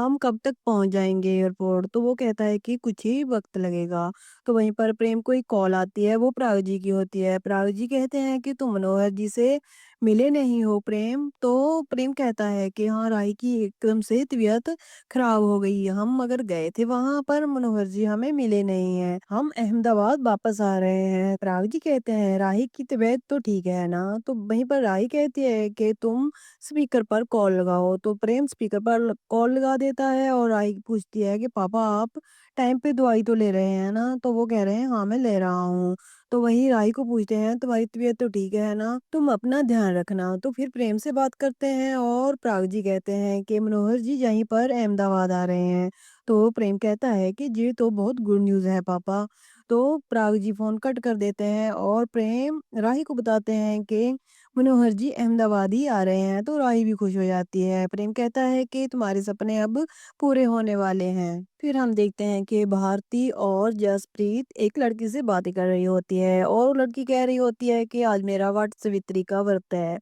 ہم کب تک پہنچ جائیں گے ایئرپورٹ؟ تو وہ کہتا ہے کہ کچھ ہی وقت لگے گا۔ تو وہیں پر پریم کو ایک کال آتی ہے، وہ پراگ جی کی ہوتی ہے۔ پراگ جی کہتے ہیں کہ تم منوہر جی سے ملے نہیں ہو پریم؟ تو پریم کہتا ہے کہ ہاں، راہی کی ایک دم سے طبیعت خراب ہو گئی، ہم مگر گئے تھے وہاں پر منوہر جی ہمیں ملے نہیں ہیں، ہم احمد آباد واپس آ رہے ہیں۔ پراگ جی کہتے ہیں راہی کی طبیعت تو ٹھیک ہے نا؟ تو وہیں پر راہی کہتی ہے کہ تم اسپیکر پر کال لگاؤ۔ تو پریم اسپیکر پر کال لگا دیتا ہے اور راہی پوچھتی ہے کہ پاپا آپ ٹائم پہ دوائی تو لے رہے ہیں نا؟ تو وہ کہہ رہے ہیں ہاں میں لے رہا ہوں۔ تو وہی راہی کو پوچھتے ہیں تمہاری طبیعت تو ٹھیک ہے نا؟ تم اپنا دھیان رکھنا۔ تو پھر پریم سے بات کرتے ہیں اور پراگ جی کہتے ہیں کہ منوہر جی یہیں پر احمد آباد آ رہے ہیں۔ تو پریم کہتا ہے کہ یہ تو بہت گڈ نیوز ہے پاپا۔ تو پراگ جی فون کٹ کر دیتے ہیں اور پریم راہی کو بتاتے ہیں کہ منوہر جی احمد آباد ہی آ رہے ہیں۔ تو راہی بھی خوش ہو جاتی ہے۔ پریم کہتا ہے کہ تمہارے سپنے اب پورے ہونے والے ہیں۔ پھر ہم دیکھتے ہیں کہ بھارتی اور جسپریت ایک لڑکی سے باتیں کر رہی ہوتی ہے اور لڑکی کہہ رہی ہوتی ہے کہ آج میرا وٹ سوتری کا ورت ہے۔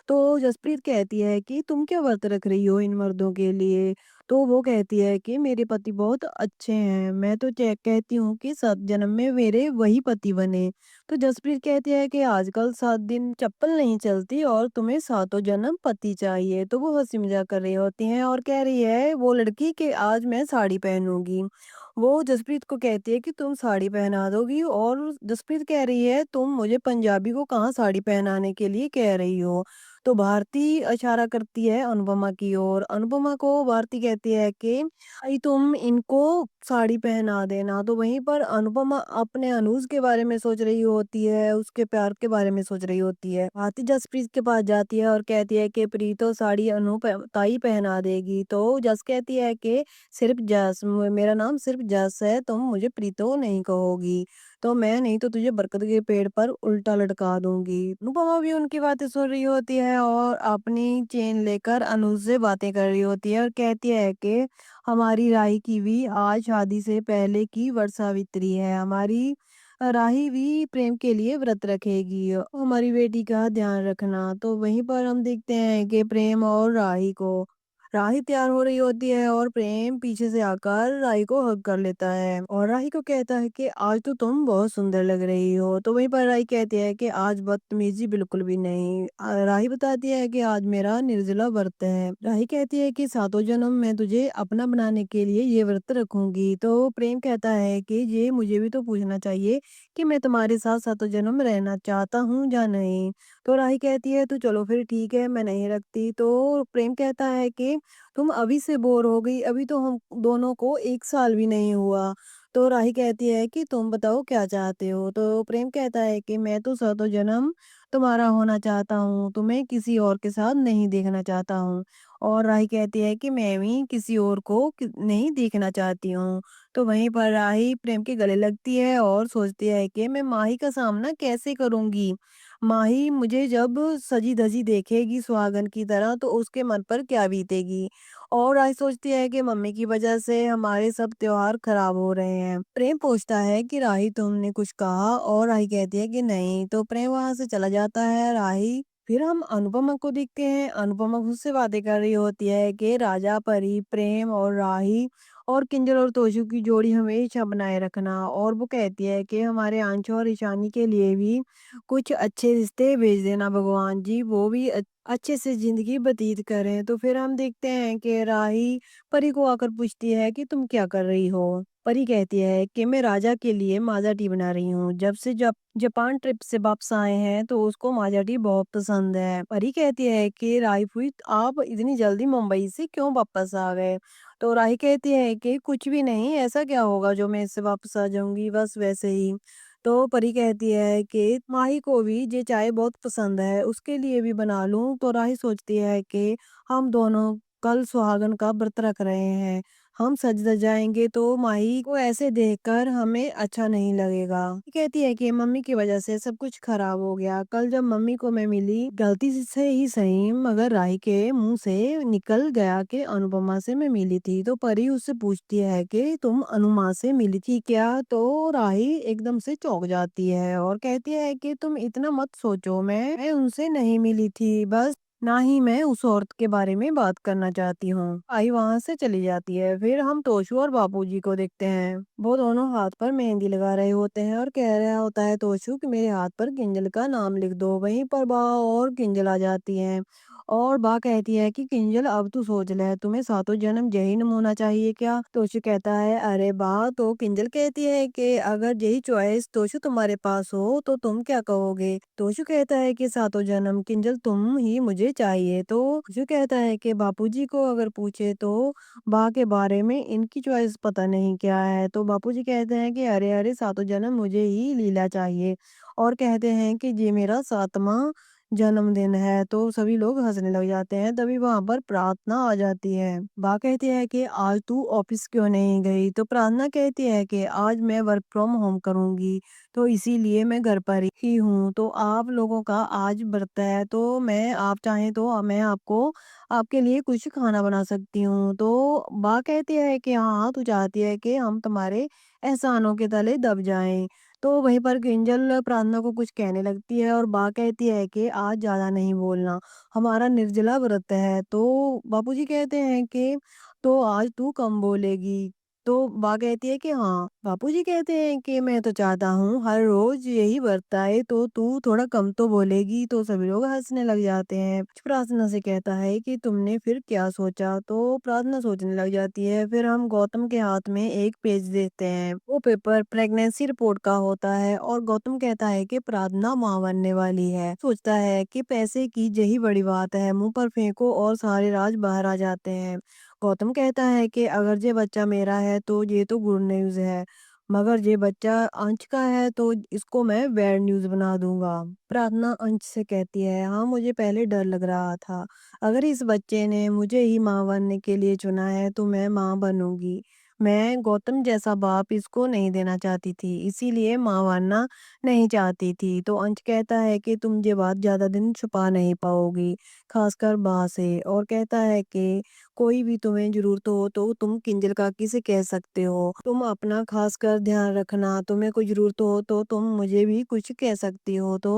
تو جسپریت کہتی ہے کہ تم کیا ورت رکھ رہی ہو ان مردوں کے لیے؟ تو وہ کہتی ہے کہ میرے پتی بہت اچھے ہیں، میں تو کہتی ہوں کہ 7 جنم میں میرے وہی پتی بنے۔ تو جسپریت کہتی ہے کہ آج کل 7 دن چپل نہیں چلتی اور تمہیں 7 جنم پتی چاہیے۔ تو وہ ہنسی مذاق کر رہی ہوتی ہیں اور کہہ رہی ہے وہ لڑکی کہ آج میں ساڑی پہنوں گی۔ وہ جسپریت کو کہتی ہے کہ تم ساڑی پہنا دو گی اور جسپریت کہہ رہی ہے تم مجھے پنجابی کو کہاں ساڑی پہنانے کے لیے کہہ رہی ہو؟ تو بھارتی اشارہ کرتی ہے انوپما کی اور انوپما کو بھارتی کہتی ہے کہ "ای تم ان کو ساڑی پہنا دینا"۔ تو وہیں پر انوپما اپنے انوج کے بارے میں سوچ رہی ہوتی ہے، اس کے پیار کے بارے میں سوچ رہی ہوتی ہے۔ بھارتی جسپریت کے پاس جاتی ہے اور کہتی ہے کہ پریتو ساڑی تائی پہنا دے گی۔ تو جس کہتی ہے کہ صرف جس، میرا نام صرف جس ہے، تم مجھے پریتو نہیں کہو گی تو میں نہیں تو تجھے برکت کے پیڑ پر الٹا لٹکا دوں گی۔ انوپما بھی ان کی باتیں سن رہی ہوتی ہے اور اپنی چین لے کر انوج سے باتیں کر رہی ہوتی ہے اور کہتی ہے کہ ہماری راہی کی بھی آج شادی سے پہلے کی ورت ساوتری ہے، ہماری راہی بھی پریم کے لیے ورت رکھے گی، ہماری بیٹی کا دھیان رکھنا۔ تو وہیں پر ہم دیکھتے ہیں کہ پریم اور راہی تیار ہو رہی ہوتی ہے اور پریم پیچھے سے آ کر راہی کو ہگ کر لیتا ہے اور راہی کو کہتا ہے کہ آج تو تم بہت سندر لگ رہی ہو۔ تو وہیں پر راہی کہتی ہے کہ آج بدتمیزی بالکل بھی نہیں۔ راہی بتاتی ہے کہ آج میرا نرجلا ورت ہے۔ راہی کہتی ہے کہ 7 جنم میں تجھے اپنا بنانے کے لیے یہ ورت رکھوں گی۔ تو پریم کہتا ہے کہ یہ مجھے بھی تو پوچھنا چاہیے کہ میں تمہارے ساتھ 7 جنم رہنا چاہتا ہوں یا نہیں۔ تو راہی کہتی ہے تو چلو پھر ٹھیک ہے، میں نہیں رکھتی۔ تو پریم کہتا ہے کہ تم ابھی سے بور ہو گئی، ابھی تو ہم دونوں کو 1 سال بھی نہیں ہوا۔ تو راہی کہتی ہے کہ تم بتاؤ کیا چاہتے ہو؟ تو پریم کہتا ہے کہ میں تو 7 جنم تمہارا ہونا چاہتا ہوں، تمہیں کسی اور کے ساتھ نہیں دیکھنا چاہتا ہوں۔ اور راہی کہتی ہے کہ میں بھی کسی اور کو نہیں دیکھنا چاہتی ہوں۔ تو وہیں پر راہی پریم کے گلے لگتی ہے اور سوچتی ہے کہ میں ماہی کا سامنا کیسے کروں گی؟ ماہی مجھے جب سجی دھجی دیکھے گی سہاگن کی طرح تو اس کے من پر کیا بیتے گی؟ اور راہی سوچتی ہے کہ ممی کی وجہ سے ہمارے سب تیوہار خراب ہو رہے ہیں۔ پریم پوچھتا ہے کہ راہی تم نے کچھ کہا؟ اور راہی کہتی ہے کہ نہیں۔ تو پریم وہاں سے چلا جاتا ہے۔ راہی پھر ہم انوپما کو دیکھتے ہیں۔ انوپما خود سے باتیں کر رہی ہوتی ہے کہ راجا پری، پریم اور راہی اور کنجل اور توشو کی جوڑی ہمیشہ بنائے رکھنا۔ اور وہ کہتی ہے کہ ہمارے آنچو اور ایشانی کے لیے بھی کچھ اچھے رشتے بھیج دینا بھگوان جی، وہ بھی اچھے سے زندگی بتیت کریں۔ تو پھر ہم دیکھتے ہیں کہ راہی پری کو آ کر پوچھتی ہے کہ تم کیا کر رہی ہو؟ پری کہتی ہے کہ میں راجا کے لیے ماجا ٹی بنا رہی ہوں، جب جاپان ٹرپ سے واپس آئے ہیں تو اس کو ماجا ٹی بہت پسند ہے۔ پری کہتی ہے کہ راہی پھوئی آپ اتنی جلدی ممبئی سے کیوں واپس آ گئے؟ تو راہی کہتی ہے کہ کچھ بھی نہیں، ایسا کیا ہوگا جو میں اس سے واپس آ جاؤں گی، بس ویسے ہی۔ تو پری کہتی ہے کہ ماہی کو بھی یہ چائے بہت پسند ہے، اس کے لیے بھی بنا لوں۔ تو راہی سوچتی ہے کہ ہم دونوں کل سہاگن کا ورت رکھ رہے ہیں، ہم سج دج جائیں گے تو ماہی کو ایسے دیکھ کر ہمیں اچھا نہیں لگے گا۔ کہتی ہے کہ ممی کی وجہ سے سب کچھ خراب ہو گیا، کل جب ممی کو میں ملی غلطی سے ہی صحیح مگر راہی کے منہ سے نکل گیا کہ انوپما سے میں ملی تھی۔ تو پری اس سے پوچھتی ہے کہ تم انوما سے ملی تھی کیا؟ تو راہی ایک دم سے چونک جاتی ہے اور کہتی ہے کہ تم اتنا مت سوچو، میں ان سے نہیں ملی تھی، بس نہ ہی میں اس عورت کے بارے میں بات کرنا چاہتی ہوں۔ آئی وہاں سے چلی جاتی ہے۔ پھر ہم توشو اور باپو جی کو دیکھتے ہیں۔ وہ دونوں ہاتھ پر مہندی لگا رہے ہوتے ہیں اور کہہ رہا ہوتا ہے توشو کہ میرے ہاتھ پر کنجل کا نام لکھ دو۔ وہیں پر با اور کنجل آ جاتی ہے اور با کہتی ہے کہ کنجل اب تو سوچ لے، تمہیں ساتوں جنم جہنم ہونا چاہیے کیا؟ توشو کہتا ہے ارے با، تو کنجل کہتی ہے کہ اگر یہی چوائس توشو تمہارے پاس ہو تو تم کیا کہو گے؟ توشو کہتا ہے کہ ساتوں جنم کنجل تم ہی مجھے چاہیے۔ تو توشو کہتا ہے کہ باپو جی کو اگر پوچھے تو با کے بارے میں ان کی چوائس پتہ نہیں کیا ہے۔ تو باپو جی کہتے ہیں کہ ارے ارے ساتوں جنم مجھے ہی لیلا چاہیے، اور کہتے ہیں کہ یہ میرا 7واں جنم دن ہے۔ تو سبھی لوگ ہنسنے لگ جاتے ہیں۔ تبھی وہاں پر پرارتھنا آ جاتی ہے۔ با کہتی ہے کہ آج تو آفس کیوں نہیں گئی؟ تو پرارتھنا کہتی ہے کہ آج میں ورک فرام ہوم کروں گی، تو اسی لیے میں گھر پر ہی ہوں۔ تو آپ لوگوں کا آج برت ہے، تو میں آپ چاہیں تو میں آپ کے لیے کچھ کھانا بنا سکتی ہوں۔ تو با کہتی ہے کہ ہاں تو چاہتی ہے کہ ہم تمہارے احسانوں کے تلے دب جائیں۔ تو وہیں پر کنجل پرارتھنا کو کچھ کہنے لگتی ہے اور با کہتی ہے کہ آج زیادہ نہیں بولنا، ہمارا نرجلا ورت ہے۔ تو باپو جی کہتے ہیں کہ تو آج تو کم بولے گی؟ تو با کہتی ہے کہ ہاں۔ باپو جی کہتے ہیں کہ میں تو چاہتا ہوں ہر روز یہی ورت آئے، تو تھوڑا کم تو بولے گی۔ تو سبھی لوگ ہنسنے لگ جاتے ہیں۔ پرارتھنا سے کہتا ہے کہ تم نے پھر کیا سوچا؟ تو پرارتھنا سوچنے لگ جاتی ہے۔ پھر ہم گوتم کے ہاتھ میں ایک پیج دیکھتے ہیں، وہ پیپر پریگنینسی رپورٹ کا ہوتا ہے اور گوتم کہتا ہے کہ پرارتھنا ماں بننے والی ہے۔ سوچتا ہے کہ پیسے کی یہی بڑی بات ہے، منہ پر پھینکو اور سارے راز باہر آ جاتے ہیں۔ گوتم کہتا ہے کہ اگر یہ بچہ میرا ہے تو یہ تو گڈ نیوز ہے، مگر یہ بچہ انش کا ہے تو اس کو میں بیڈ نیوز بنا دوں گا۔ پرارتھنا انش سے کہتی ہے ہاں مجھے پہلے ڈر لگ رہا تھا، اگر اس بچے نے مجھے ہی ماں بننے کے لیے چنا ہے تو میں ماں بنوں گی۔ میں گوتم جیسا باپ اس کو نہیں دینا چاہتی تھی، اسی لیے ماں بننا نہیں چاہتی تھی۔ تو انش کہتا ہے کہ تم یہ بات زیادہ دن چھپا نہیں پاؤ گی، خاص کر با سے، اور کہتا ہے کہ کوئی بھی تمہیں ضرورت ہو تو تم کنجل کاکی سے کہہ سکتے ہو، تم اپنا خاص کر دھیان رکھنا، تمہیں کوئی ضرورت ہو تو تم مجھے بھی کچھ کہہ سکتی ہو۔ تو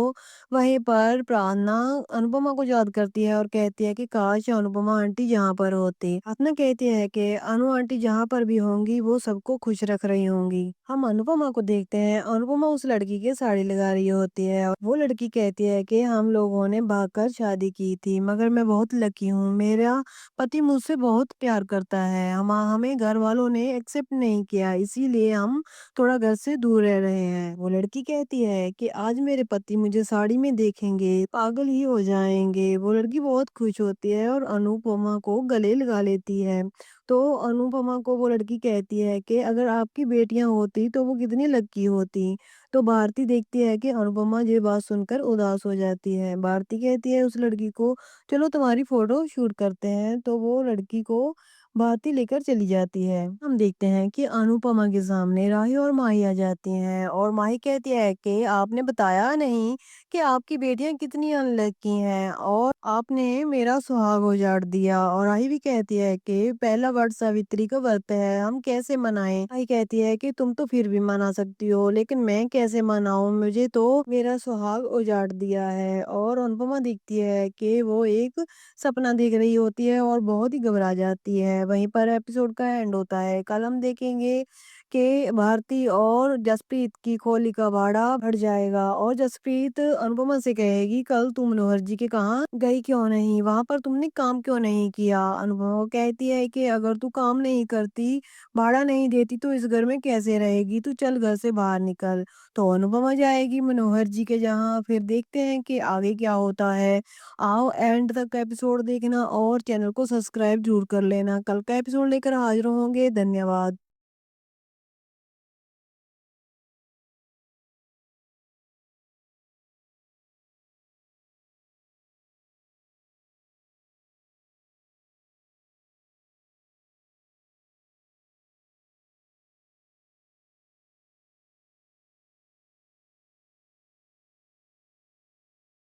وہیں پر پرارتھنا انوپما کو یاد کرتی ہے اور کہتی ہے کہ کاش انوپما آنٹی یہاں پر ہوتی۔ پرارتھنا کہتی ہے کہ انو آنٹی جہاں پر بھی ہوں گی وہ سب کو خوش رکھ رہی ہوں گی۔ ہم انوپما کو دیکھتے ہیں، انوپما اس لڑکی کے ساڑی لگا رہی ہوتی ہے اور وہ لڑکی کہتی ہے کہ ہم لوگوں نے بھاگ کر شادی کی تھی، مگر میں بہت لکی ہوں، میرا پتی مجھ سے بہت پیار کرتا ہے، ہمیں گھر والوں نے ایکسپٹ نہیں کیا، اسی لیے ہم تھوڑا گھر سے دور رہ رہے ہیں۔ وہ لڑکی کہتی ہے کہ آج میرے پتی مجھے ساڑی میں دیکھیں گے پاگل ہی ہو جائیں گے۔ وہ لڑکی بہت خوش ہوتی ہے اور انوپما کو گلے لگا لیتی ہے۔ تو انوپما کو وہ لڑکی کہتی ہے کہ اگر آپ کی بیٹیاں ہوتی تو وہ کتنی لکی ہوتی۔ تو بھارتی دیکھتی ہے کہ انوپما یہ بات سن کر اداس ہو جاتی ہے۔ بھارتی کہتی ہے اس لڑکی کو چلو تمہاری فوٹو شوٹ کرتے ہیں، تو وہ لڑکی کو بھارتی لے کر چلی جاتی ہے۔ ہم دیکھتے ہیں کہ انوپما کے سامنے راہی اور ماہی آ جاتی ہیں اور ماہی کہتی ہے کہ آپ نے بتایا نہیں کہ آپ کی بیٹیاں کتنی ان لکی ہیں اور آپ نے میرا سہاگ اجاڑ دیا۔ اور راہی بھی کہتی ہے کہ پہلا ورت ساوتری کا ورت ہے، ہم کیسے منائیں؟ ماہی کہتی ہے کہ تم تو پھر بھی منا سکتی ہو، لیکن میں کیسے مناؤں، مجھے تو میرا سہاگ اجاڑ دیا ہے۔ اور انوپما دیکھتی ہے کہ وہ ایک سپنا دیکھ رہی ہوتی ہے اور بہت ہی گھبرا جاتی ہے۔ وہیں پر ایپیسوڈ کا اینڈ ہوتا ہے۔ کل ہم دیکھیں گے کہ بھارتی اور جسپریت کی کھولی کا باڑا بڑھ جائے گا اور جسپریت انوپما سے کہے گی کل تم منوہر جی کے کہاں گئی کیوں نہیں، وہاں پر تم نے کام کیوں نہیں کیا؟ انوپما کہتی ہے کہ اگر تو کام نہیں کرتی، بھاڑا نہیں دیتی تو اس گھر میں کیسے رہے گی، تو چل گھر سے باہر نکل۔ تو انوپما جائے گی منوہر جی کے جہاں۔ پھر دیکھتے ہیں کہ آگے کیا ہوتا ہے۔ آؤ اینڈ تک ایپیسوڈ دیکھنا اور چینل کو سبسکرائب ضرور کر لینا۔ کل کا ایپیسوڈ لے کر حاضر ہوں گے۔ دھنیہ واد۔